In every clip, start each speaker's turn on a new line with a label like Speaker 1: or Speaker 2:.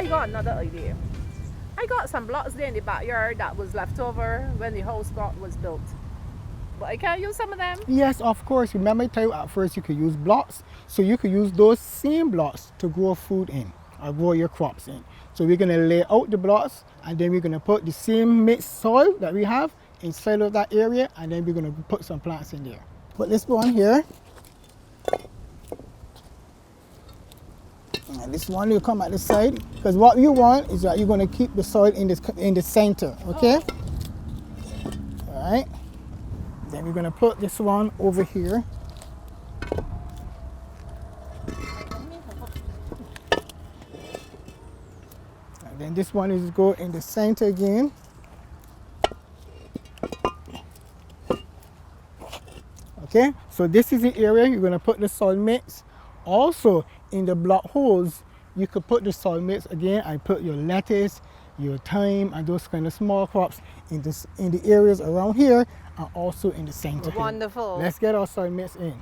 Speaker 1: I got another idea. I got some blocks there in the backyard that was left over when the house was built. But I can't use some of them.
Speaker 2: Yes, of course. Remember I tell you at first you could use blocks. So you could use those same blocks to grow food in or grow your crops in. So we're going to lay out the blocks and then we're going to put the same mixed soil that we have inside of that area and then we're going to put some plants in there. Put this one here. And this one will come at the side because what you want is that you're going to keep the soil in the center, okay? All right. Then we're going to put this one over here. And then this one is go in the center again. Okay, so this is the area you're going to put the soil mix. Also, in the block holes, you could put the soil mix again and put your lettuce, your thyme, and those kind of small crops in the areas around here and also in the center.
Speaker 1: Wonderful.
Speaker 2: Let's get our soil mix in.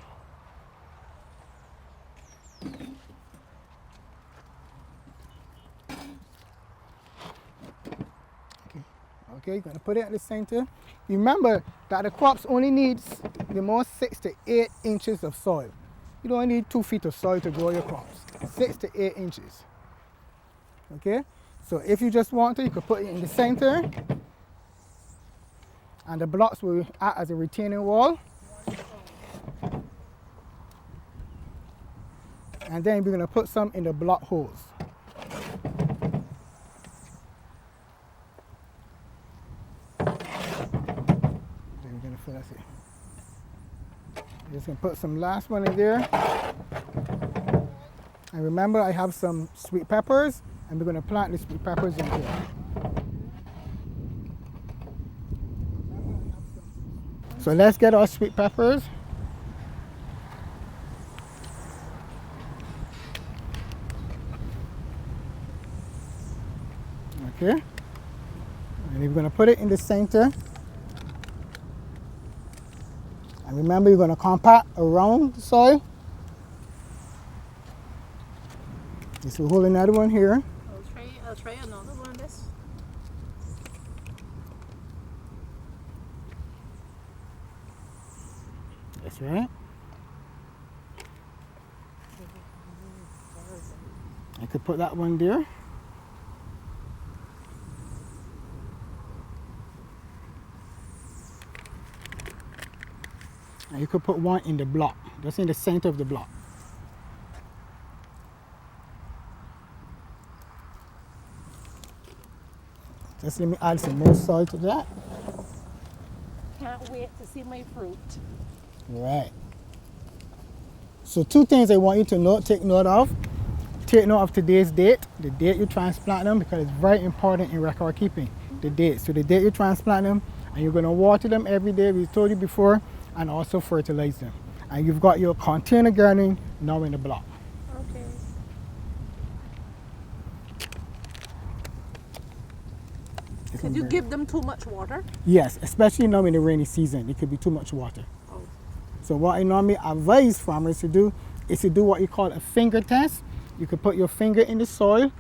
Speaker 2: Okay, you're going to put it at the center. Remember that the crops only need the most 6 to 8 inches of soil. You don't need 2 feet of soil to grow your crops. 6 to 8 inches. Okay, so if you just want to, you could put it in the center and the blocks will act as a retaining wall. And then we're going to put some in the block holes. That's it. Just gonna put some last one in there. And remember I have some sweet peppers and we're gonna plant the sweet peppers in here. So let's get our sweet peppers. Okay. And we're gonna put it in the center. And remember, you're going to compact around the soil. Just hold another one here.
Speaker 1: I'll try another one of this.
Speaker 2: That's right. I could put that one there. And you could put one in the block, just in the center of the block. Just let me add some more soil to that.
Speaker 1: Can't wait to see my fruit.
Speaker 2: Right. So 2 things I want you to take note of. Take note of today's date, the date you transplant them, because it's very important in record keeping, the date. So the date you transplant them, and you're going to water them every day, we told you before, and also fertilize them. And you've got your container gardening now in the block.
Speaker 1: Okay. Could you give them too much water?
Speaker 2: Yes, especially now in the rainy season, it could be too much water.
Speaker 1: Oh.
Speaker 2: So what I normally advise farmers to do is to do what you call a finger test. You could put your finger in the soil,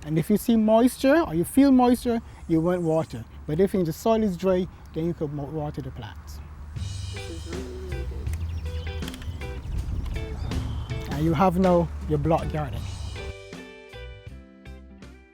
Speaker 2: and if you see moisture or you feel moisture, you won't water. But if the soil is dry, then you could water the plants. And you have now your block garden.